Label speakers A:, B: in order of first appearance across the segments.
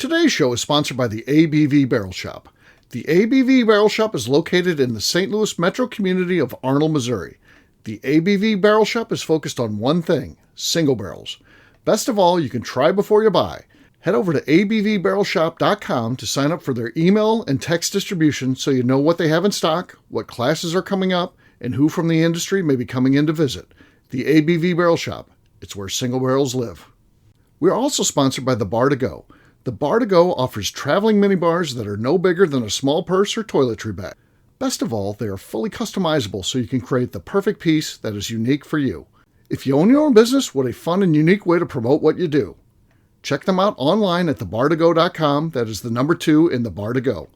A: Today's show is sponsored by the ABV Barrel Shop. The ABV Barrel Shop is located in the St. Louis metro community of Arnold, Missouri. The ABV Barrel Shop is focused on one thing, single barrels. Best of all, you can try before you buy. Head over to abvbarrelshop.com to sign up for their email and text distribution so you know what they have in stock, what classes are coming up, and who from the industry may be coming in to visit. The ABV Barrel Shop. It's where single barrels live. We are also sponsored by the Bar to Go. The Bar to Go offers traveling minibars that are no bigger than a small purse or toiletry bag. Best of all, they are fully customizable so you can create the perfect piece that is unique for you. If you own your own business, what a fun and unique way to promote what you do. Check them out online at thebartogo.com. That is the number 2 in the Bar to Go.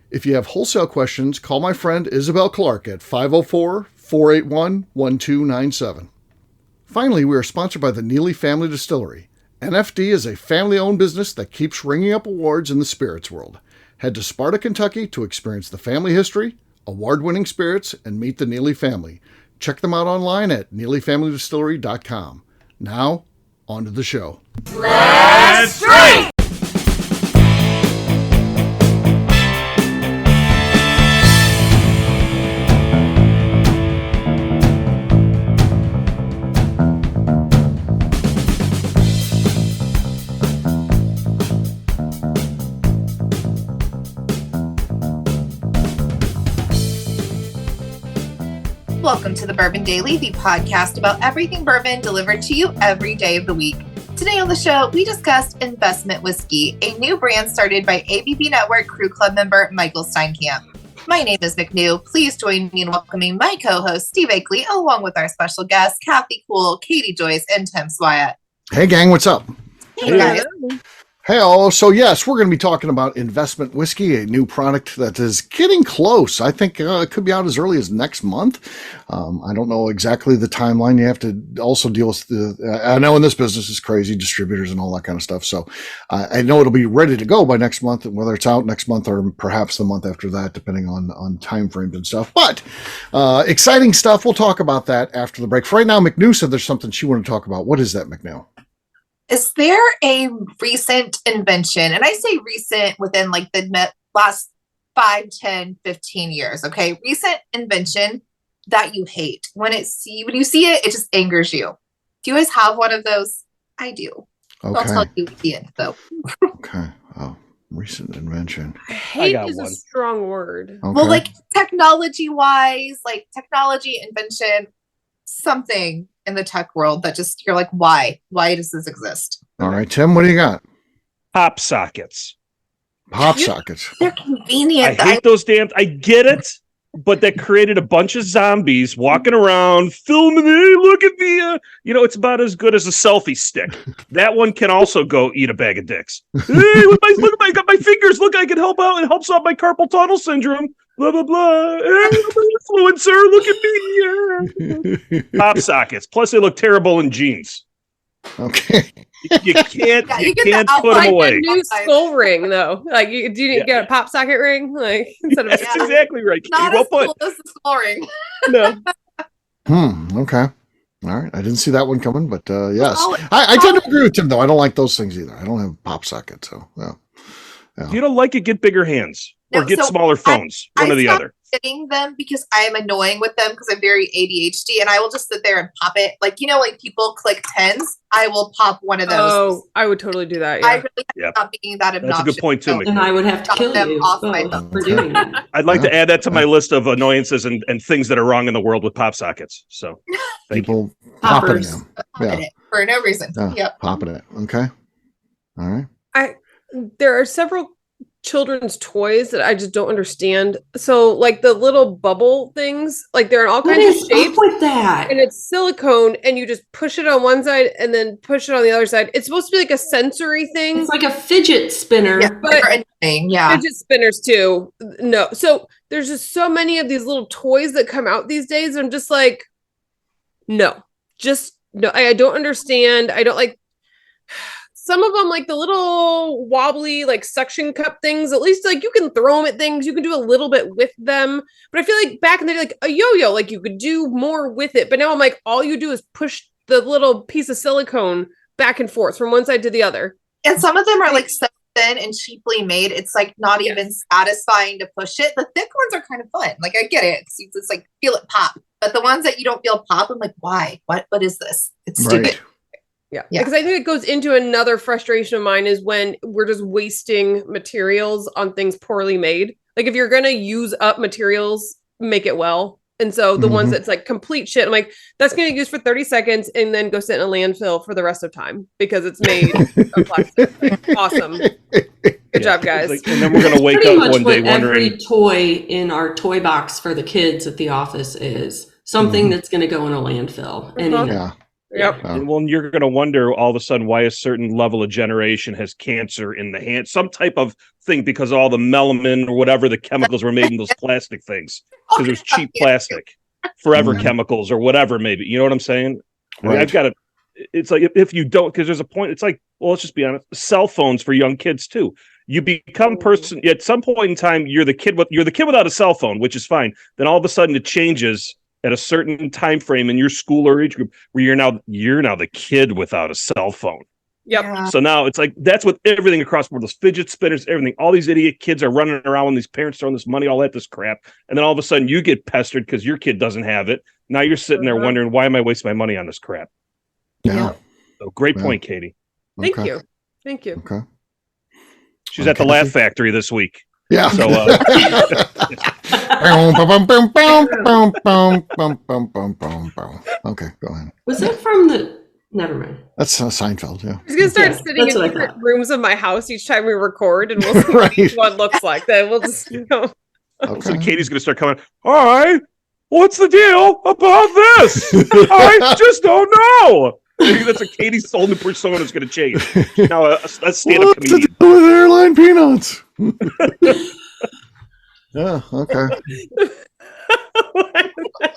A: If you have wholesale questions, call my friend Isabel Clark at 504-481-1297. Finally, we are sponsored by the Neely Family Distillery. NFD is a family-owned business that keeps ringing up awards in the spirits world. Head to Sparta, Kentucky to experience the family history, award-winning spirits, and meet the Neely family. Check them out online at neelyfamilydistillery.com. Now, on to the show.
B: Let's drink!
C: Welcome to the Bourbon Daily, the podcast about everything bourbon delivered to you every day of the week. Today on the show, we discussed investment whiskey, a new brand started by ABV Network Crew Club member Michael Steinkamp. My name is McNew. Please join me in welcoming my co-host Steve Akeley, along with our special guests Kathy Kuhl, Katie Joyce, and Tim Swyatt.
A: Hey gang, what's up?
C: Hey guys.
A: Hey, so yes, we're going to be talking about investment whiskey, a new product that is getting close. I think it could be out as early as next month. I don't know exactly the timeline. You have to also deal with I know in this business is crazy, distributors and all that kind of stuff. So I know it'll be ready to go by next month, whether it's out next month or perhaps the month after that, depending on time frames and stuff. But exciting stuff. We'll talk about that after the break. For right now, McNew said there's something she wanted to talk about. What is that, McNew?
C: Is there a recent invention, and I say recent within like the last 5, 10, 15 years, okay? Recent invention that you hate. When you see it, it just angers you. Do you guys have one of those? I do.
A: Okay.
C: I'll tell you at the end, though.
A: Okay. Oh, recent invention.
D: Hate is a strong word.
A: Okay.
C: Well, like technology-wise, like technology, invention, something in the tech world that just you're like, why does this exist?
A: All right, Tim, what do you got?
B: Pop sockets.
A: Pop sockets.
C: They're convenient.
B: I hate those I get it, but that created a bunch of zombies walking around filming. Hey, look at me. It's about as good as a selfie stick. That one can also go eat a bag of dicks. Hey, I got my fingers. Look, I can help out. It helps out my carpal tunnel syndrome. Blah, blah, blah. Hey, I'm an influencer. Look at me. Yeah. Pop sockets. Plus, they look terrible in jeans.
A: Okay.
B: You can't put them away.
D: A new skull ring, though. Like, do you get a pop socket ring? Like, instead of
B: That's exactly right.
C: Not as cool as the skull ring.
B: No.
A: Okay. All right. I didn't see that one coming, but yes. I tend to agree with Tim, though. I don't like those things either. I don't have pop sockets, so yeah.
B: If you don't like it, get bigger hands or get smaller phones. One or the other.
C: Getting them because I am annoying with them because I'm very ADHD and I will just sit there and pop it. Like, like people click 10s. I will pop one of those.
D: Oh, I would totally do that. Yeah.
C: I really have to stop being that obnoxious.
B: That's a good point too.
E: And I would have to kill you for doing that.
B: I'd like to add that to my list of annoyances and things that are wrong in the world with pop sockets. So
A: people popping them.
C: It for no reason. Yep.
A: Popping it. Okay. All right.
D: There are several children's toys that I just don't understand. So like the little bubble things, like they're in all kinds of shapes
E: with that,
D: and it's silicone, and you just push it on one side and then push it on the other side. It's supposed to be like a sensory thing.
E: It's like a fidget spinner.
D: But fidget spinners too. No, so there's just so many of these little toys that come out these days. I'm just like, no. I don't understand. I don't like. Some of them, like the little wobbly, like suction cup things, at least like you can throw them at things. You can do a little bit with them. But I feel like back in the day, like a yo-yo, like you could do more with it. But now I'm like, all you do is push the little piece of silicone back and forth from one side to the other.
C: And some of them are like so thin and cheaply made, it's like not even satisfying to push it. The thick ones are kind of fun. Like I get it. It's like feel it pop. But the ones that you don't feel pop, I'm like, why? What is this? It's stupid.
D: Yeah. Because I think it goes into another frustration of mine is when we're just wasting materials on things poorly made. Like if you're going to use up materials, make it well. And so the ones that's like complete shit, I'm like, that's going to use for 30 seconds and then go sit in a landfill for the rest of time because it's made of plastic. Like, awesome. Good job, guys.
B: Like, and then we're going to wake up one day wondering.
E: Every toy in our toy box for the kids at the office is something that's going to go in a landfill.
D: Yep.
B: And well, you're going to wonder all of a sudden why a certain level of generation has cancer in the hand, some type of thing because all the melamine or whatever the chemicals were made in those plastic things because it was cheap plastic, forever chemicals or whatever, maybe. You know what I'm saying? I mean, I've got to. It's like if you don't, because there's a point. It's like, well, let's just be honest. Cell phones for young kids too. You become person at some point in time. You're the kid without a cell phone, which is fine. Then all of a sudden it changes at a certain time frame in your school or age group where you're now the kid without a cell phone.
D: Yep.
C: Yeah.
B: So now it's like that's with everything across the board. Those fidget spinners, everything. All these idiot kids are running around when these parents throwing this money, all that this crap, and then all of a sudden you get pestered because your kid doesn't have it. Now you're sitting there wondering why am I wasting my money on this crap?
A: Yeah.
B: So great point, Katie.
D: Thank you.
A: Okay.
B: She's at the Laugh Factory this week.
A: Yeah.
B: So
A: okay, go ahead.
E: Was that from the? Never mind.
A: That's Seinfeld. Yeah.
D: He's gonna start sitting in different rooms of my house each time we record, and we'll see what each one looks like. Then we'll just,
B: So Katie's gonna start coming. Hi, what's the deal about this? I just don't know. Maybe that's a Katie's whole new persona is going to change. Now, a stand-up comedian.
A: What's to do with airline peanuts? Yeah, okay.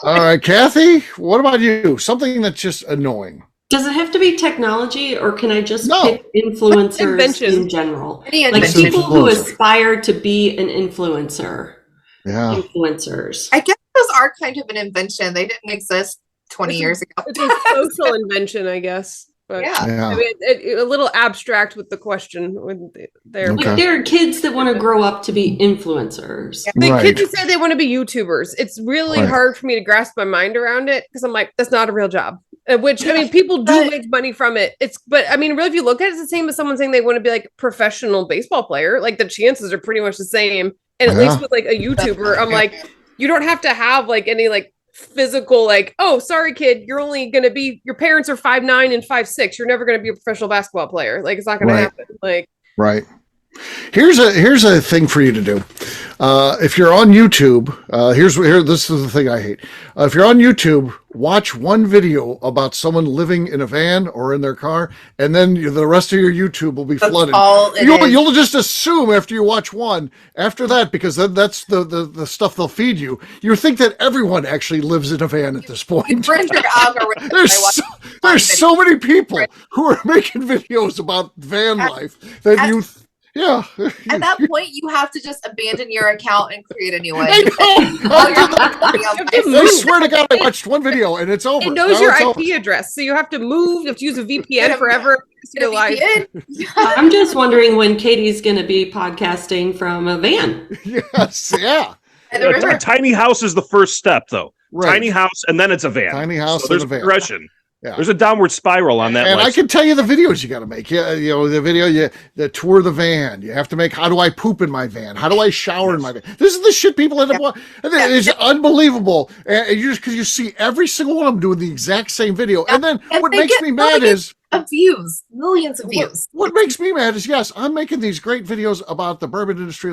A: All right, Kathy, what about you? Something that's just annoying.
E: Does it have to be technology, or can I just pick influencers in general? Like people who aspire to be an influencer.
A: Yeah.
E: Influencers.
C: I guess those are kind of an invention. They didn't exist 20 years ago.
D: It's a social invention, I guess. But I mean, a little abstract with the question.
E: Like there are kids that want to grow up to be influencers.
D: The kids who say they want to be YouTubers. It's really hard for me to grasp my mind around it because I'm like, that's not a real job. Which, I mean, people do make money from it. But I mean, really, if you look at it, it's the same as someone saying they want to be like a professional baseball player. Like the chances are pretty much the same. And at least with like a YouTuber, I'm like, you don't have to have like any like physical, like, oh, sorry, kid, you're only going to be, your parents are 5'9" and 5'6". You're never going to be a professional basketball player. Like, it's not going to happen. Like,
A: Here's a thing for you to do. If you're on YouTube, this is the thing I hate. If you're on YouTube, watch one video about someone living in a van or in their car, and then the rest of your YouTube will be flooded. You'll just assume after you watch one, after that, because then that's the stuff they'll feed you. You think that everyone actually lives in a van at this point. There's so many people who are making videos about van life that you. Yeah.
C: At that point, you have to just abandon your account and create a new one.
A: I swear to God, I watched one video and it's over.
D: It knows your IP address, so you have to move. You have to use a VPN forever.
E: I'm just wondering when Katie's going to be podcasting from a van.
A: Yes, yeah.
B: A tiny house is the first step, though. Right. Tiny house, and then it's a van.
A: Tiny house,
B: so there's
A: a van.
B: Progression. Yeah. There's a downward spiral on that.
A: And I can tell you the videos you got to make. Yeah, the video, the tour of the van. You have to make. How do I poop in my van? How do I shower in my van? This is the shit people end up watching. It's unbelievable. And you just because you see every single one of them doing the exact same video. And then what makes me mad is
C: views, millions of views.
A: What makes me mad is I'm making these great videos about the bourbon industry,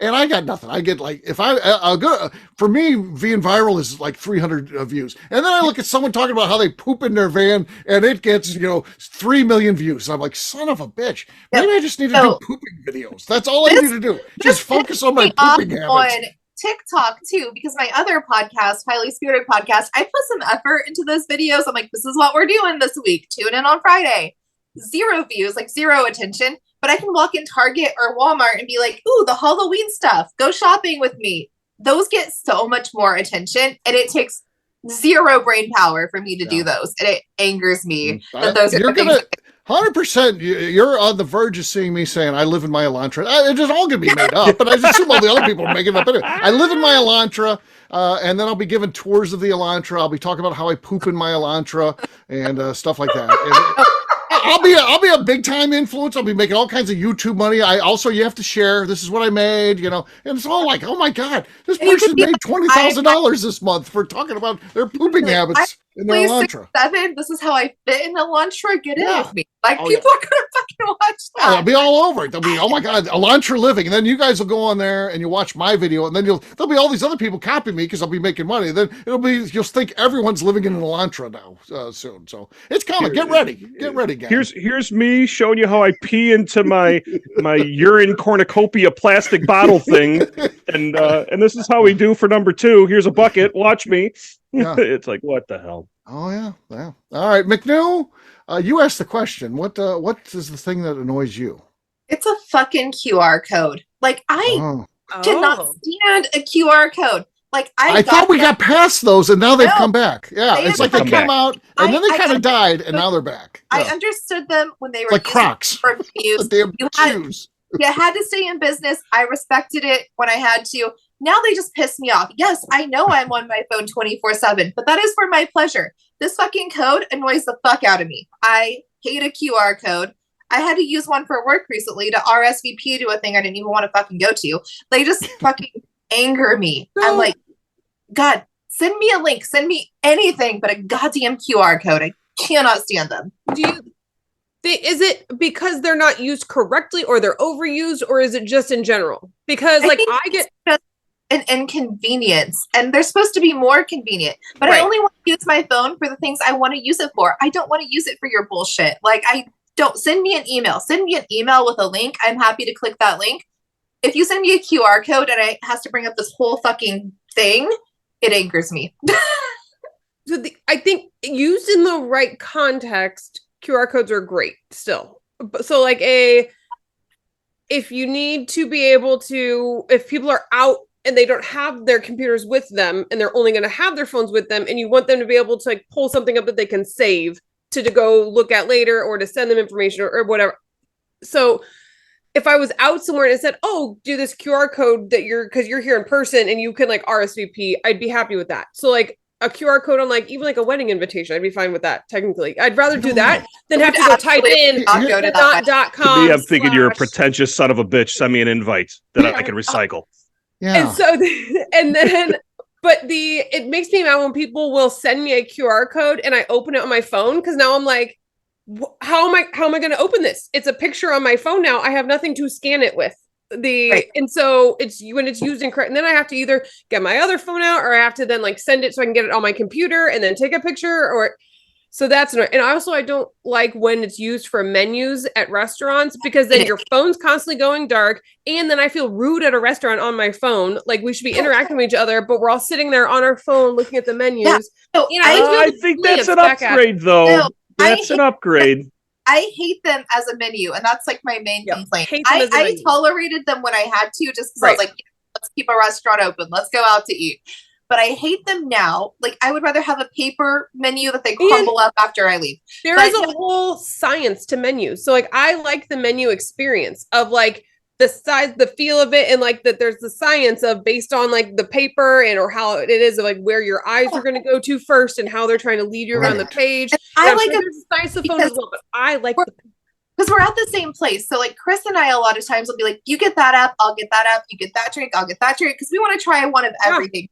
A: and I got nothing. I get like I'll go for me, being viral is like 300 views, and then I look at someone talking about how they poop in their van, and it gets 3 million views. I'm like, son of a bitch. Maybe I just need to do pooping videos. That's all I need to do. Just focus on my pooping habits.
C: On TikTok too, because my other podcast, Highly Spirited Podcast, I put some effort into those videos. I'm like, this is what we're doing this week. Tune in on Friday. 0 views, like 0 attention. But I can walk in Target or Walmart and be like, ooh, the Halloween stuff. Go shopping with me. Those get so much more attention, and it takes 0 brain power for me to do those. And it angers me that those are things.
A: 100%. You're on the verge of seeing me saying, I live in my Elantra. It's just all going to be made up, but I assume all the other people are making it up anyway. I live in my Elantra, and then I'll be giving tours of the Elantra. I'll be talking about how I poop in my Elantra and stuff like that. And I'll be a big time influencer. I'll be making all kinds of YouTube money. You have to share. This is what I made, and it's all like, oh my God, this person made $20,000 this month for talking about their pooping habits in their Elantra.
C: 6'7", this is how I fit in Elantra. Get in with me. Like, people are gonna fucking watch that.
A: They'll be all over it. They'll be, oh my God, Elantra living. And then you guys will go on there and you watch my video, and then there'll be all these other people copying me because I'll be making money. And then you'll think everyone's living in an Elantra now soon. So it's coming. Get ready. Get ready, guys.
B: Here's me showing you how I pee into my urine cornucopia plastic bottle thing, and this is how we do for number 2. Here's a bucket. Watch me. Yeah. It's like, what the hell?
A: Oh yeah. All right, McNew. You asked the question. What is the thing that annoys you?
C: It's a fucking QR code. Like, I cannot stand a QR code. Like, I thought we got
A: past those, and now they've come back. Yeah, it's like they came out, and then they kind of died, and now they're back. Yeah.
C: I understood them when they were
A: like Crocs.
C: The
A: damn shoes.
C: You had to stay in business. I respected it when I had to. Now they just piss me off. Yes, I know I'm on my phone 24/7, but that is for my pleasure. This fucking code annoys the fuck out of me. I hate a QR code. I had to use one for work recently to RSVP to a thing I didn't even want to fucking go to. They just fucking anger me. I'm like, God, send me a link. Send me anything but a goddamn QR code. I cannot stand them.
D: Is it because they're not used correctly, or they're overused, or is it just in general? Because I get
C: an inconvenience, and they're supposed to be more convenient, but I only want to use my phone for the things I want to use it for. I don't want to use it for your bullshit. Like, I don't. Send me an email. Send me an email with a link. I'm happy to click that link. If you send me a QR code and it has to bring up this whole fucking thing, it angers me.
D: So I think used in the right context, QR codes are great still. So like if you need to be able to, if people are out and they don't have their computers with them and they're only going to have their phones with them, and you want them to be able to like pull something up that they can save to go look at later, or to send them information or whatever. So if I was out somewhere and it said, oh, do this QR code because you're here in person and you can like RSVP, I'd be happy with that. So like a QR code on like even like a wedding invitation, I'd be fine with that technically. I'd rather do that than have to go type in .com.
B: I'm thinking you're a pretentious son of a bitch. Send me an invite that I can recycle.
A: Yeah.
D: And so but it makes me mad when people will send me a QR code and I open it on my phone, because now I'm like, how am I going to open this? It's a picture on my phone now. I have nothing to scan it with. And so it's when it's used incorrect, and then I have to either get my other phone out, or I have to then like send it so I can get it on my computer and then take a picture, so that's annoying. And also I don't like when it's used for menus at restaurants, because then your phone's constantly going dark, and then I feel rude at a restaurant on my phone. Like, we should be interacting with each other, but we're all sitting there on our phone looking at the menus.
C: Yeah. So,
B: I think that's an upgrade though. No, that's an upgrade.
C: I hate them as a menu, and that's like my main complaint. I tolerated them when I had to, just because I was like, let's keep a restaurant open, let's go out to eat. But I hate them now. Like, I would rather have a paper menu that they crumble up after I leave.
D: There is a whole science to menus. So like, I like the menu experience of like the size, the feel of it, and like that there's the science of based on like the paper or how it is, of like where your eyes are going to go to first and how they're trying to lead you around the page.
C: I like
D: there's a science of phone as well, but I like
C: because we're at the same place. So like Chris and I a lot of times will be like, you get that up, I'll get that up, you get that drink, I'll get that drink, because we want to try one of everything.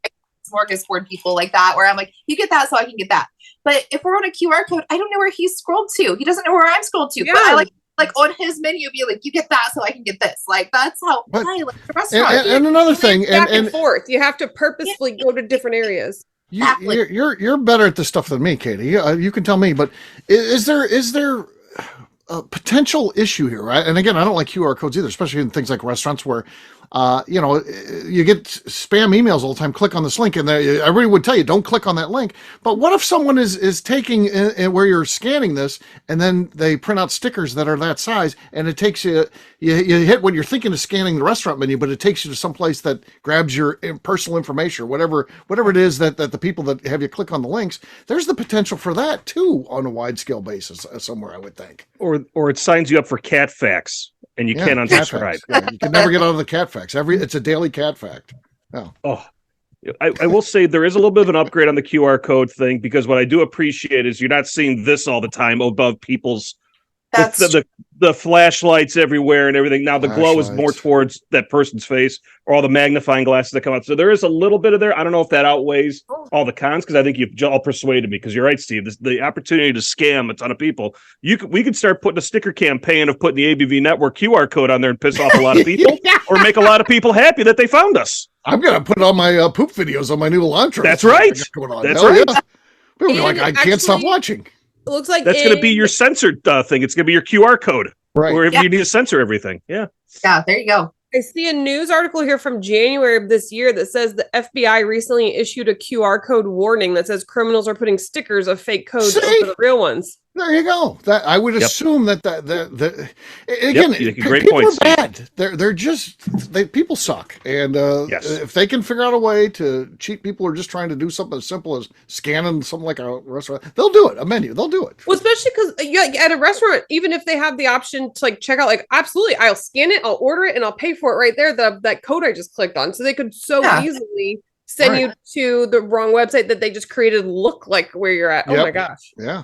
C: Smorgasbord people like that, where I'm like, you get that so I can get that. But if we're on a QR code, I don't know where he's scrolled to. He doesn't know where I'm scrolled to. But I like on his menu be like, you get that so I can get this. Like, that's how I like the restaurant.
A: And another thing,
D: back and forth, you have to purposefully go to different areas.
A: You're better at this stuff than me, Katie. You can tell me, but is there a potential issue here, right? And again, I don't like QR codes either, especially in things like restaurants where you get spam emails all the time. Click on this link, and everybody would tell you don't click on that link. But what if someone is taking where you're scanning this, and then they print out stickers that are that size, and it takes you hit what you're thinking of scanning the restaurant menu, but it takes you to some place that grabs your personal information, or whatever it is that the people that have you click on the links. There's the potential for that too on a wide scale basis somewhere, I would think.
B: Or it signs you up for cat facts. And you can't unsubscribe.
A: Yeah, you can never get out of the cat facts. It's a daily cat fact.
B: Oh, I will say there is a little bit of an upgrade on the QR code thing, because what I do appreciate is you're not seeing this all the time above people's the flashlights everywhere and everything. Now the glow is more towards that person's face, or all the magnifying glasses that come out. So there is a little bit of there. I don't know if that outweighs all the cons, because I think you've all persuaded me, because you're right, Steve. The opportunity to scam a ton of people. We could start putting a sticker campaign of putting the ABV Network QR code on there and piss off a lot of people, or make a lot of people happy that they found us.
A: I'm going to put all my poop videos on my new Elantra.
B: That's right. That's right.
A: Yeah. People be like, I can't stop watching.
D: It looks like
B: that's going to be your censored thing. It's going to be your QR code,
A: right?
B: Wherever you need to censor everything. Yeah.
C: There you go.
D: I see a news article here from January of this year that says the FBI recently issued a QR code warning that says criminals are putting stickers of fake codes over the real ones.
A: There you go. That I would assume that again,
B: great
A: people
B: points,
A: are bad. They're just people suck, and if they can figure out a way to cheat people who are just trying to do something as simple as scanning something like a restaurant, they'll do it. A menu, they'll do it.
D: Well, especially because at a restaurant, even if they have the option to check out, absolutely, I'll scan it, I'll order it, and I'll pay for it right there. That code I just clicked on, so they could easily send you to the wrong website that they just created look like where you're at. Oh my gosh.
A: Yeah.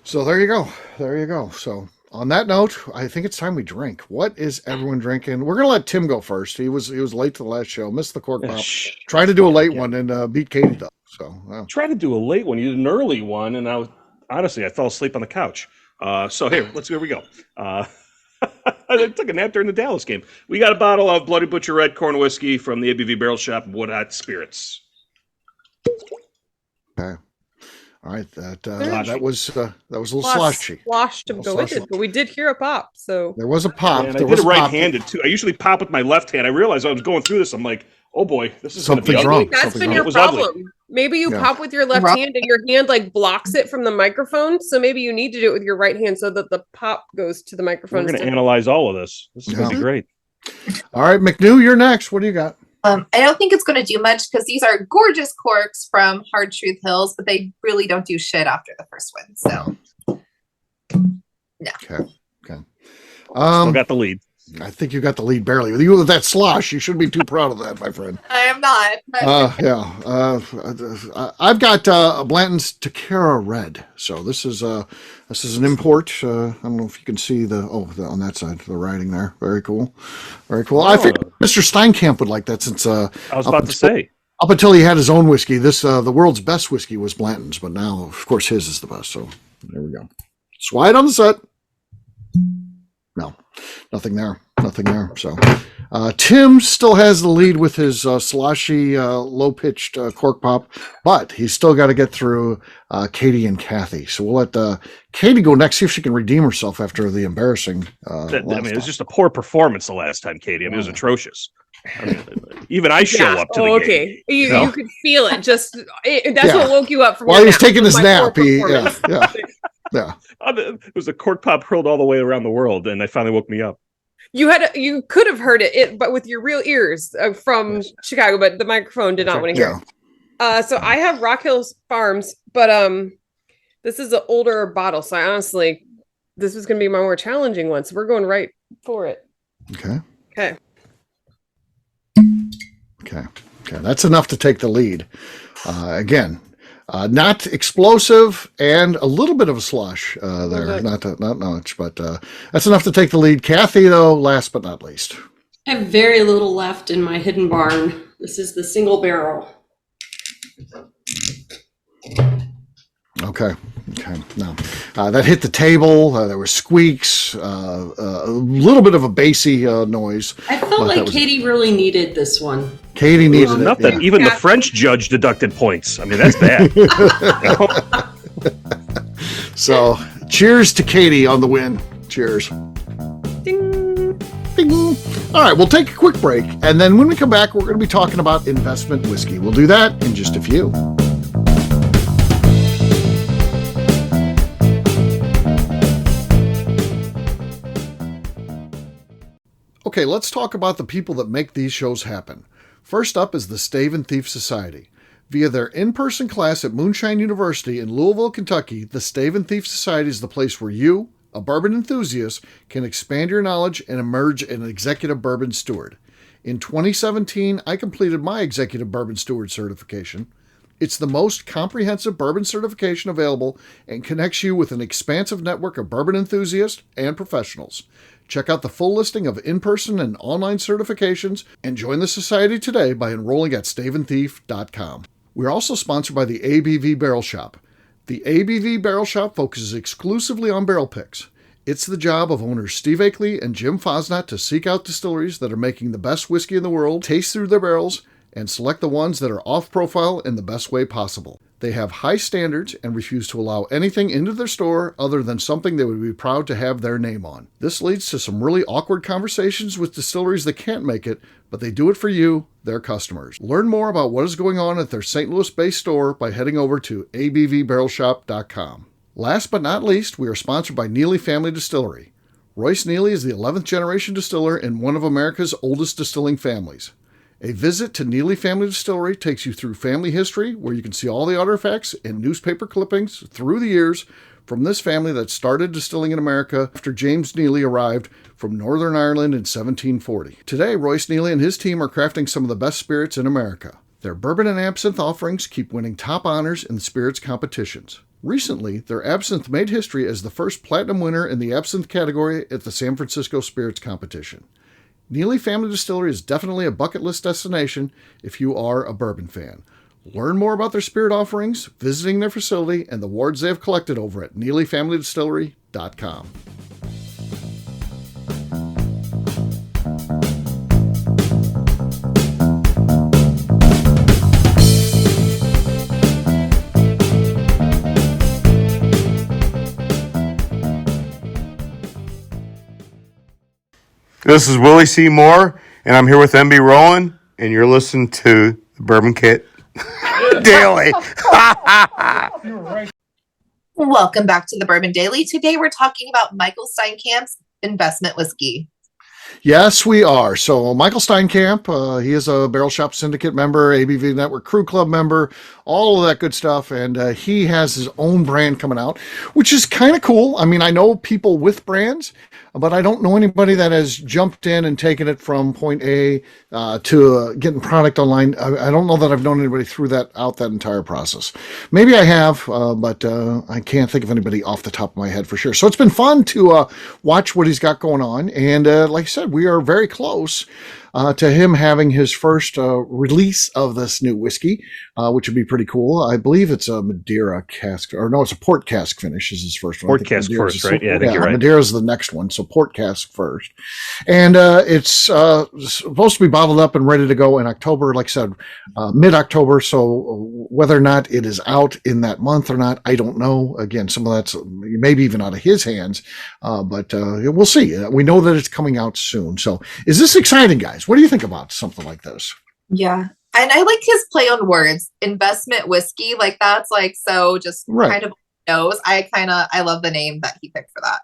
A: So there you go. So on that note, I think it's time we drink. What is everyone drinking? We're gonna let Tim go first. He was late to the last show, missed the cork pop. Tried to do a late one and beat Katie though. So
B: tried to do a late one. You did an early one, and I fell asleep on the couch. So here we go. I took a nap during the Dallas game. We got a bottle of Bloody Butcher Red Corn Whiskey from the ABV Barrel Shop, Wood Hot Spirits.
A: Okay. All right, that was a little sloshy.
D: Slosh to go with it, but we did hear a pop. So
A: there was a pop.
B: And I did it right-handed too. I usually pop with my left hand. I realized I was going through this. I'm like, oh boy, this is
A: something's wrong.
D: That's been your problem. Ugly. Maybe you pop with your left hand and your hand blocks it from the microphone. So maybe you need to do it with your right hand so that the pop goes to the microphone.
B: We're going to analyze all of this. This is going to be great.
A: All right, McNew, you're next. What do you got?
C: I don't think it's going to do much because these are gorgeous corks from Hard Truth Hills, but they really don't do shit after the first one. So, no.
A: Okay.
B: Still got the lead.
A: I think you got the lead barely. With you with that slosh, you shouldn't be too proud of that, my friend.
C: I am not.
A: I've got Blanton's Tequila Red. So this is an import. I don't know if you can see on that side, the writing there. Very cool. Very cool. I think Mr. Steinkamp would like that since
B: I was about to say.
A: Up until he had his own whiskey, the world's best whiskey was Blanton's, but now, of course, his is the best. So there we go. Swide on the set. No, nothing there. So Tim still has the lead with his sloshy, low-pitched cork pop, but he's still got to get through Katie and Kathy. So we'll let Katie go next, see if she can redeem herself after the embarrassing.
B: It was just a poor performance the last time, Katie. It was atrocious. Even I show up to the game.
D: You could feel it. That's what woke you up from.
A: While he was taking his nap, Yeah.
B: It was a cork pop hurled all the way around the world, and they finally woke me up.
D: You could have heard it, but with your real ears from Chicago, but the microphone did not want to hear. So I have Rock Hills Farms, but this is an older bottle, so honestly, this is going to be my more challenging one. So we're going right for it. Okay.
A: That's enough to take the lead. Again. Not explosive and a little bit of a slush there. Not much, but that's enough to take the lead. Kathy, though, last but not least.
E: I have very little left in my hidden barn. This is the single barrel.
A: Okay. No, that hit the table. There were squeaks, a little bit of a bassy noise.
E: I felt like Katie really needed this one.
A: Katie needed it.
B: Enough that even the French judge deducted points. I mean, that's bad.
A: So, cheers to Katie on the win. Cheers.
D: Ding.
A: Ding. All right, we'll take a quick break, and then when we come back, we're going to be talking about investment whiskey. We'll do that in just a few. Okay, let's talk about the people that make these shows happen. First up is the Stave and Thief Society. Via their in-person class at Moonshine University in Louisville, Kentucky, the Stave and Thief Society is the place where you, a bourbon enthusiast, can expand your knowledge and emerge an executive bourbon steward. In 2017, I completed my executive bourbon steward certification. It's the most comprehensive bourbon certification available and connects you with an expansive network of bourbon enthusiasts and professionals. Check out the full listing of in-person and online certifications and join the society today by enrolling at staveandthief.com. We're also sponsored by the ABV Barrel Shop. The ABV Barrel Shop focuses exclusively on barrel picks. It's the job of owners Steve Akeley and Jim Fosnot to seek out distilleries that are making the best whiskey in the world, taste through their barrels, and select the ones that are off-profile in the best way possible. They have high standards and refuse to allow anything into their store other than something they would be proud to have their name on. This leads to some really awkward conversations with distilleries that can't make it, but they do it for you, their customers. Learn more about what is going on at their St. Louis-based store by heading over to abvbarrelshop.com. Last but not least, we are sponsored by Neely Family Distillery. Royce Neely is the 11th generation distiller in one of America's oldest distilling families. A visit to Neely Family Distillery takes you through family history, where you can see all the artifacts and newspaper clippings through the years from this family that started distilling in America after James Neely arrived from Northern Ireland in 1740. Today, Royce Neely and his team are crafting some of the best spirits in America. Their bourbon and absinthe offerings keep winning top honors in spirits competitions. Recently, their absinthe made history as the first platinum winner in the absinthe category at the San Francisco Spirits Competition. Neely Family Distillery is definitely a bucket list destination if you are a bourbon fan. Learn more about their spirit offerings, visiting their facility, and the awards they have collected over at NeelyFamilyDistillery.com.
F: This is Willie C. Moore, and I'm here with MB Rowland, and you're listening to the Bourbon Kit Daily.
C: Welcome back to the Bourbon Daily. Today we're talking about Michael Steinkamp's investment whiskey.
A: Yes, we are. So Michael Steinkamp, he is a Barrel Shop Syndicate member, ABV Network Crew Club member, all of that good stuff. And he has his own brand coming out, which is kind of cool. I mean, I know people with brands, but I don't know anybody that has jumped in and taken it from point A to getting product online. I don't know that I've known anybody through that entire process. Maybe I have, but I can't think of anybody off the top of my head for sure. So it's been fun to watch what he's got going on. And like I said, we are very close to him having his first release of this new whiskey, which would be pretty cool. I believe it's a Madeira cask, or no, it's a port cask finish is his first one.
B: Port cask first, right? Yeah, I think you're right.
A: Madeira's the next one, so port cask first. And it's supposed to be bottled up and ready to go in October, like I said, mid-October. So whether or not it is out in that month or not, I don't know. Again, some of that's maybe even out of his hands, but we'll see. We know that it's coming out soon. So is this exciting, guys? What do you think about something like this?
C: Yeah. And I like his play on words, investment whiskey. Like that's like, so just kind of knows. I love the name that he picked for that.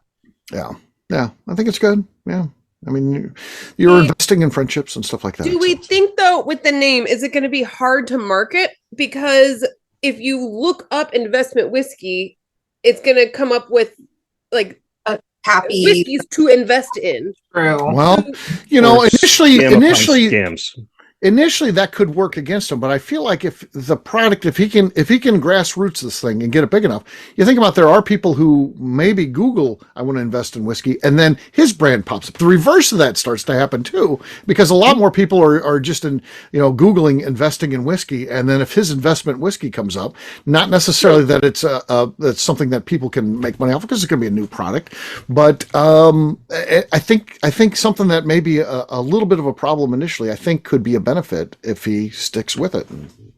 A: Yeah. Yeah. I think it's good. Yeah. I mean, you're investing in friendships and stuff like that.
D: Do we think though, with the name, is it going to be hard to market? Because if you look up investment whiskey, it's going to come up with like
C: happy
D: whiskeys to invest in.
C: True.
A: Well, you know, initially
B: scams.
A: Initially that could work against him, but I feel like if the product, if he can grassroots this thing and get it big enough, you think about, there are people who maybe Google, I want to invest in whiskey, and then his brand pops up. The reverse of that starts to happen too, because a lot more people are just in, Googling investing in whiskey. And then if his investment whiskey comes up, not necessarily that it's that's something that people can make money off, because it's going to be a new product. But I think something that may be a little bit of a problem initially, I think could be a benefit if he sticks with it.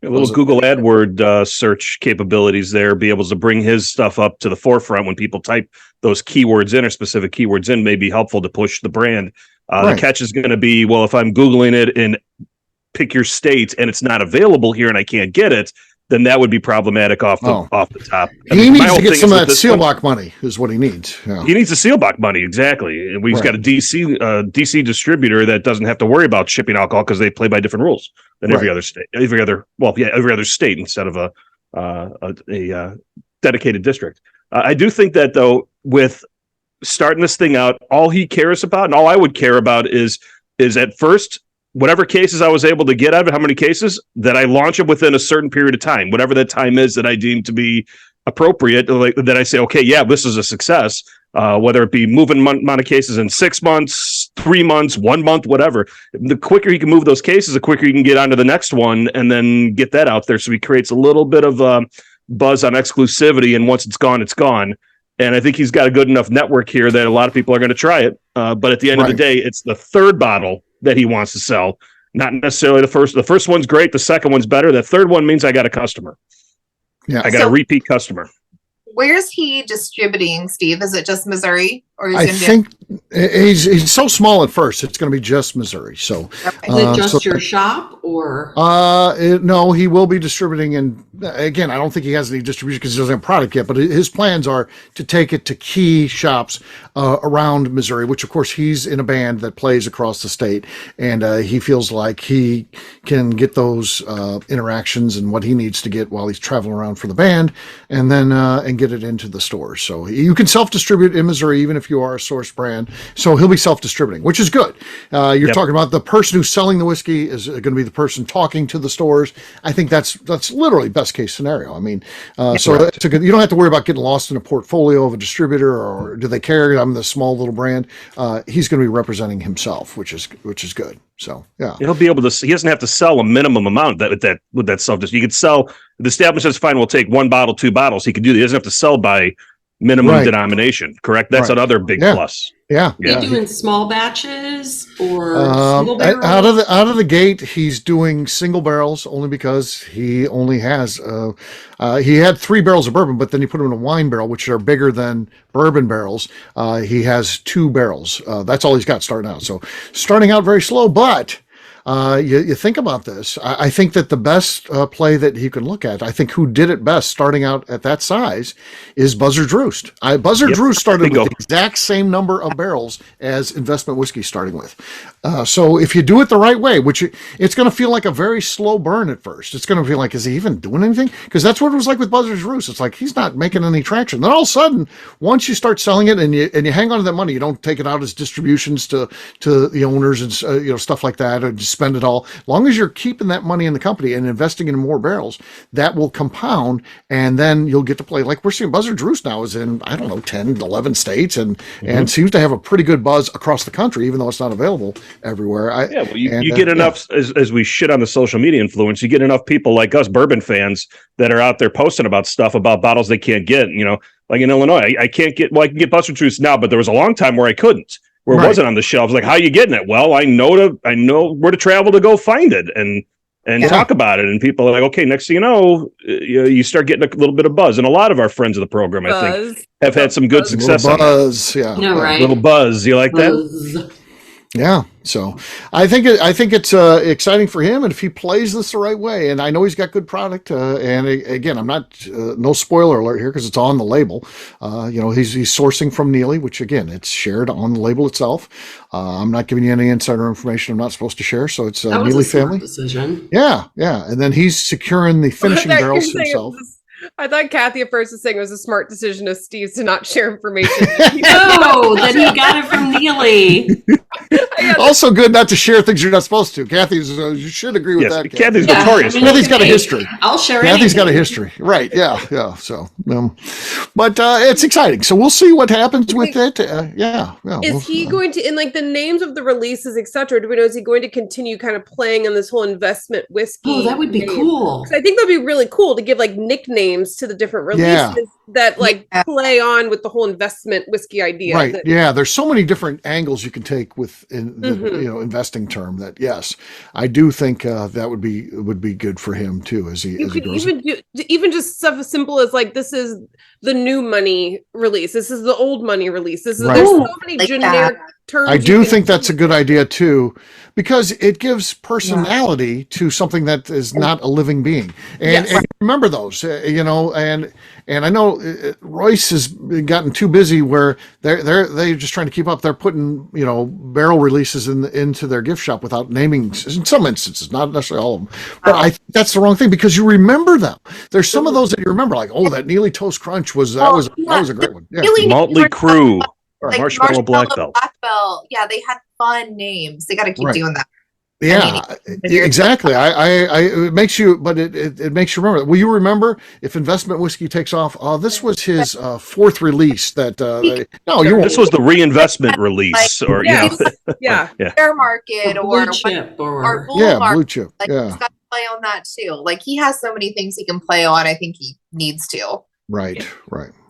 B: A little Google AdWord search capabilities there, be able to bring his stuff up to the forefront when people type those keywords in, or specific keywords in, may be helpful to push the brand. The catch is going to be, well, if I'm Googling it and pick your state and it's not available here and I can't get it, then that would be problematic off the top.
A: He needs to get some of that Sealbach money is what he needs. Yeah.
B: He needs the Sealbach money, exactly. And we've got a DC distributor that doesn't have to worry about shipping alcohol because they play by different rules than every other state. Every other state instead of a dedicated district. I do think that, though, with starting this thing out, all he cares about and all I would care about is at first, whatever cases I was able to get out of it, how many cases, that I launch it within a certain period of time, whatever that time is that I deem to be appropriate, that I say, okay, yeah, this is a success, whether it be moving amount of cases in 6 months, 3 months, 1 month, whatever. The quicker he can move those cases, the quicker he can get onto the next one and then get that out there. So he creates a little bit of buzz on exclusivity, and once it's gone, it's gone. And I think he's got a good enough network here that a lot of people are going to try it. But at the end of the day, it's the third bottle that he wants to sell, not necessarily the first. The first one's great. The second one's better. The third one means I got a customer. Yeah, I got a repeat customer.
C: Where's he distributing, Steve? Is it just Missouri, or is
A: I think he's so small at first? It's going to be just Missouri. So
E: is it just your shop, or
A: no? He will be distributing, and again, I don't think he has any distribution because he doesn't have product yet. But his plans are to take it to key shops around Missouri, which of course he's in a band that plays across the state, and he feels like he can get those interactions and what he needs to get while he's traveling around for the band, and then and get it into the stores. So you can self-distribute in Missouri even if you are a source brand. So he'll be self-distributing, which is good. You're talking about the person who's selling the whiskey is going to be the person talking to the stores. I think that's literally best case scenario. I mean, so that's a good, you don't have to worry about getting lost in a portfolio of a distributor, or do they care I'm the small little brand. He's going to be representing himself, which is good. So yeah,
B: he'll be able to. He doesn't have to sell a minimum amount with that self. You could sell. The establishment's fine. We'll take 1 bottle, 2 bottles. He could do that. He doesn't have to sell by minimum denomination. Correct. That's another big plus.
E: Yeah. Are you doing small batches or single barrels?
A: Out of the gate, he's doing single barrels only because he only has he had 3 barrels of bourbon, but then he put them in a wine barrel, which are bigger than bourbon barrels. He has 2 barrels. That's all he's got starting out. So starting out very slow, but you think about this. I think that the best play that he can look at, I think who did it best starting out at that size, is Buzzard's Roost. Buzzard's Roost started with the exact same number of barrels as Investment Whiskey starting with. So if you do it the right way, which it's going to feel like a very slow burn at first. It's going to feel like, is he even doing anything? Because that's what it was like with Buzzard's Roost. It's like he's not making any traction. Then all of a sudden, once you start selling it and you hang on to that money, you don't take it out as distributions to the owners and stuff like that, or just spend it all. As long as you're keeping that money in the company and investing in more barrels, that will compound, and then you'll get to play. Like we're seeing Buzzard's Roost now is in, 10, 11 states and seems to have a pretty good buzz across the country, even though it's not available everywhere.
B: You get enough, as we shit on the social media influence, you get enough people like us bourbon fans that are out there posting about stuff about bottles they can't get. Like in Illinois, I can't get, I can get Buzzard's Roost now, but there was a long time where I couldn't. Where it wasn't on the shelves. Like, how are you getting it? Well, I know where to travel to go find it and talk about it. And people are like, okay, next thing you know, you start getting a little bit of buzz. And a lot of our friends of the program, I think, have had some good success.
A: Buzz, yeah.
E: No, right.
B: Little buzz. You like that?
A: Yeah, so I think it's exciting for him, and if he plays this the right way, and I know he's got good product. And again, I'm not no spoiler alert here because it's on the label. He's sourcing from Neely, which again, it's shared on the label itself. I'm not giving you any insider information I'm not supposed to share, so it's Neely family
E: decision.
A: Yeah, and then he's securing the finishing barrels himself.
D: I thought Kathy at first was saying it was a smart decision of Steve's to not share information.
E: No, that he got it from Neely.
A: Also good not to share things you're not supposed to. Kathy's, you should agree with that.
B: Kathy's notorious.
A: Kathy's got a history.
E: I'll share
A: Kathy's got a history. Right, yeah. So, but it's exciting. So we'll see what happens with it.
D: Is he going to, in like the names of the releases, etc., do we know, is he going to continue kind of playing on this whole investment whiskey?
E: Oh, that would be cool.
D: I think that'd be really cool to give like nicknames to the different releases that play on with the whole investment whiskey idea.
A: Right. There's so many different angles you can take with investing term. That yes, I do think that would be good for him too as he grows.
D: Even just stuff as simple as like, this is the new money release. This is the old money release. There's so many generic terms.
A: I do think that's a good idea too, because it gives personality to something that is not a living being. And remember those, and I know Royce has gotten too busy where they're just trying to keep up. They're putting, barrel releases into their gift shop without naming, in some instances, not necessarily all of them. But I think that's the wrong thing, because you remember them. There's some of those that you remember, like, that Neely Toast Crunch was a great one. Yeah.
B: Motley Crue.
C: Like
B: Marshmallow Black Belt.
C: Yeah, they had fun names. They got to keep doing that.
A: Yeah, exactly. It makes you, but it makes you remember. Will you remember if Investment Whiskey takes off? This was his fourth release. This
B: was the reinvestment release, or
C: Fair Market or
E: Blue Chip
C: or Bull
A: Blue
C: Market.
A: Chip.
C: Like, he's got to play on that too. Like, he has so many things he can play on. I think he needs to.
A: Right.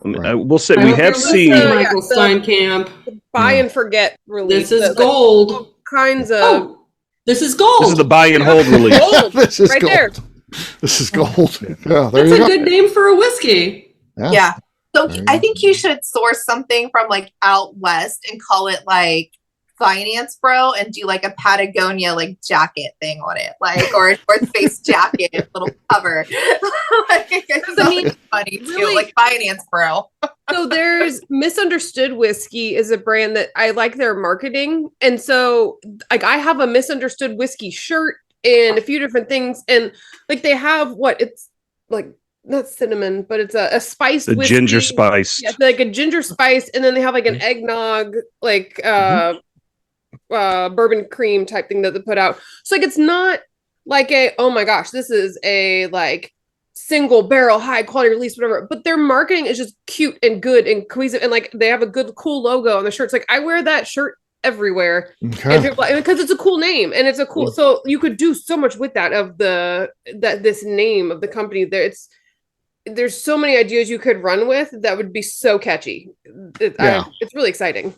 B: We'll say we have seen
E: Michael Steinkamp
D: buy and forget release.
E: This is gold.
D: Kinds of.
E: This is gold.
B: This is the buy and hold release.
A: This is
D: right
A: gold.
D: there.
A: This is gold. Yeah,
E: that's a good name for a whiskey.
C: Yeah. So I think you should source something from like out west and call it like Finance Bro, and do like a Patagonia like jacket thing on it, like, or a North Face jacket little cover. It's funny too, like Finance Bro.
D: So there's Misunderstood Whiskey is a brand that I like their marketing, and so like I have a Misunderstood Whiskey shirt and a few different things, and like they have it's like not cinnamon, but it's a spiced whiskey.
B: Ginger spice.
D: Yeah, like a ginger spice, and then they have like an eggnog like bourbon cream type thing that they put out. So like it's not like oh my gosh, this is a like single barrel high quality release, whatever, but their marketing is just cute and good and cohesive, and like they have a good cool logo on the shirts. Like I wear that shirt everywhere because it's a cool name and it's a cool, so you could do so much with that this name of the company there. There's so many ideas you could run with that would be so catchy. It's really exciting.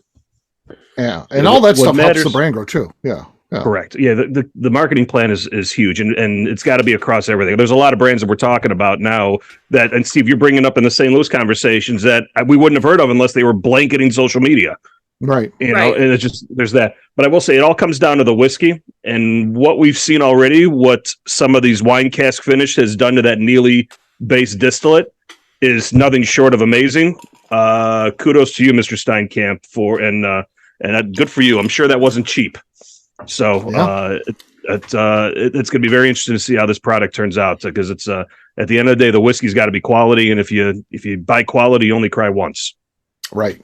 A: Yeah, and all that stuff helps the brand grow too. Yeah.
B: Correct. Yeah, the marketing plan is huge, and it's got to be across everything. There's a lot of brands that we're talking about now that, and Steve, you're bringing up in the St. Louis conversations that we wouldn't have heard of unless they were blanketing social media.
A: Right.
B: And it's just, there's that. But I will say it all comes down to the whiskey and what we've seen already, what some of these wine cask finish has done to that Neely based distillate is nothing short of amazing. Kudos to you, Mr. Steinkamp, and good for you. I'm sure that wasn't cheap. So it's going to be very interesting to see how this product turns out, because it's at the end of the day, the whiskey's got to be quality, and if you buy quality, you only cry once.
A: Right.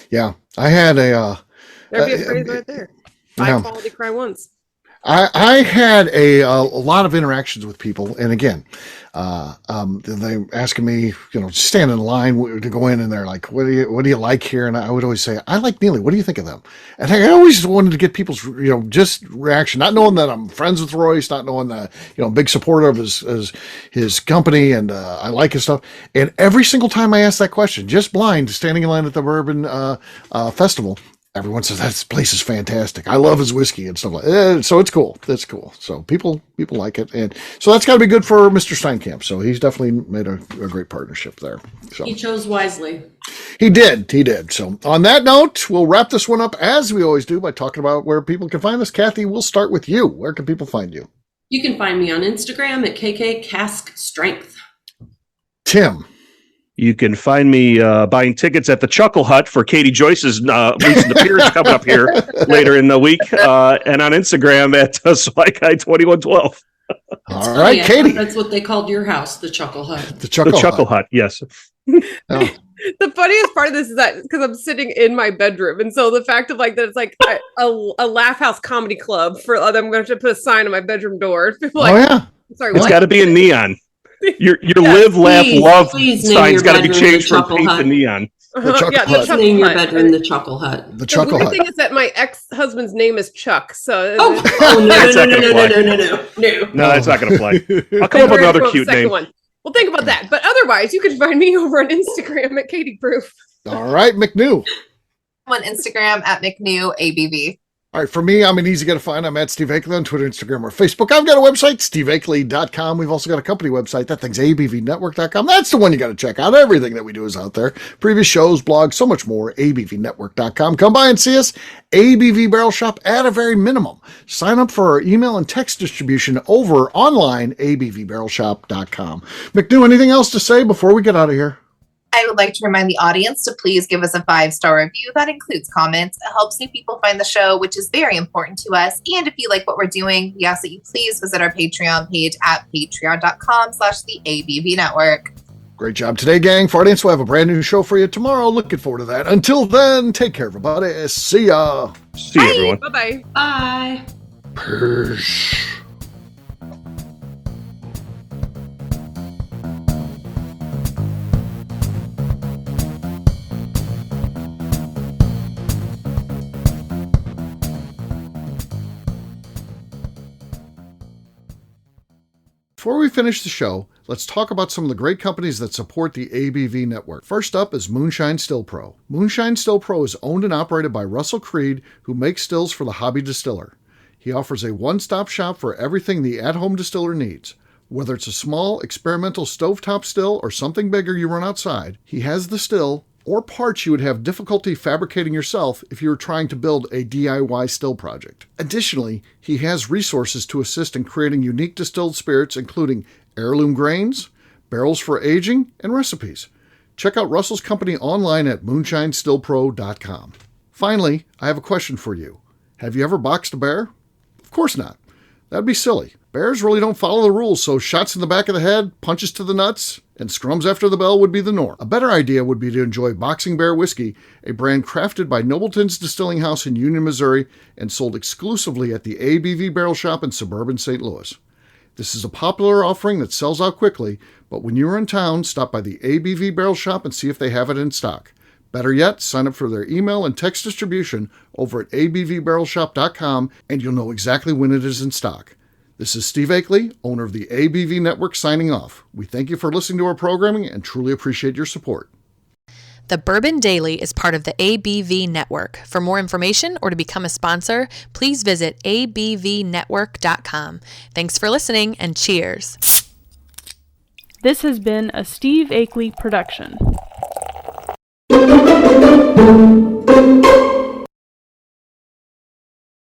A: Yeah, I had a.
D: There'd be a phrase right there. Buy quality, cry once.
A: I had a lot of interactions with people, and again, they asking me, stand in line to go in, and they're like, "What do you like here?" And I would always say, "I like Neely. What do you think of them?" And I always wanted to get people's, just reaction, not knowing that I'm friends with Royce, not knowing that, big supporter of his company, and I like his stuff. And every single time I asked that question, just blind, standing in line at the Bourbon Festival, everyone says that place is fantastic. I love his whiskey and stuff like that. So it's cool. That's cool. So people like it, and so that's got to be good for Mr. Steinkamp. So he's definitely made a great partnership there. So
E: he chose wisely.
A: He did. So on that note, we'll wrap this one up as we always do by talking about where people can find us. Kathy, we'll start with you. Where can people find you?
E: You can find me on Instagram at KKCaskStrength.
A: Tim.
B: You can find me buying tickets at the Chuckle Hut for Katie Joyce's recent appearance coming up here later in the week, and on Instagram at SwyGuy2112.
A: All right, Katie.
E: That's what they called your house, the Chuckle Hut.
A: The Chuckle Hut,
B: yes.
D: Oh. The funniest part of this is that because I'm sitting in my bedroom, and so the fact of like that it's like a Laugh House comedy club for I'm going to have to put a sign on my bedroom door. People sorry,
B: it's got to be in neon. Your live, laugh, love sign's got to be changed from pink to neon.
A: The Chuckle Hut.
E: Name your bedroom the Chuckle Hut.
A: The Chuckle Hut.
D: The thing is that my ex-husband's name is Chuck, so
E: no, that's not
B: going to play. I'll come up with another cute name.
D: Well, think about that. But otherwise, you can find me over on Instagram at Katie Proof.
A: All right, McNew.
C: I'm on Instagram at McNew ABV.
A: All right, for me, I'm an easy guy to find. I'm at Steve Akeley on Twitter, Instagram, or Facebook. I've got a website, steveakeley.com. We've also got a company website. That thing's abvnetwork.com. That's the one you got to check out. Everything that we do is out there. Previous shows, blogs, so much more, abvnetwork.com. Come by and see us. ABV Barrel Shop at a very minimum. Sign up for our email and text distribution over online, abvbarrelshop.com. McNew, anything else to say before we get out of here?
C: I would like to remind the audience to please give us a 5-star review. That includes comments. It helps new people find the show, which is very important to us. And if you like what we're doing, we ask that you please visit our Patreon page at patreon.com/the ABV
A: Great job today, gang. For audience, we'll have a brand new show for you tomorrow. Looking forward to that. Until then, take care, everybody. See ya.
B: See you, everyone.
D: Bye-bye.
E: Bye.
A: Peace. Before we finish the show, let's talk about some of the great companies that support the ABV network. First up is Moonshine Still Pro. Moonshine Still Pro is owned and operated by Russell Creed, who makes stills for the hobby distiller. He offers a one-stop shop for everything the at-home distiller needs. Whether it's a small, experimental stovetop still or something bigger you run outside, he has the still or parts you would have difficulty fabricating yourself if you were trying to build a DIY still project. Additionally, he has resources to assist in creating unique distilled spirits, including heirloom grains, barrels for aging, and recipes. Check out Russell's company online at moonshinestillpro.com. Finally, I have a question for you. Have you ever boxed a bear? Of course not. That'd be silly. Bears really don't follow the rules, so shots in the back of the head, punches to the nuts, and scrums after the bell would be the norm. A better idea would be to enjoy Boxing Bear Whiskey, a brand crafted by Nobleton's Distilling House in Union, Missouri, and sold exclusively at the ABV Barrel Shop in suburban St. Louis. This is a popular offering that sells out quickly, but when you're in town, stop by the ABV Barrel Shop and see if they have it in stock. Better yet, sign up for their email and text distribution over at abvbarrelshop.com, and you'll know exactly when it is in stock. This is Steve Akeley, owner of the ABV Network, signing off. We thank you for listening to our programming and truly appreciate your support.
G: The Bourbon Daily is part of the ABV Network. For more information or to become a sponsor, please visit abvnetwork.com. Thanks for listening and cheers.
H: This has been a Steve Akeley production.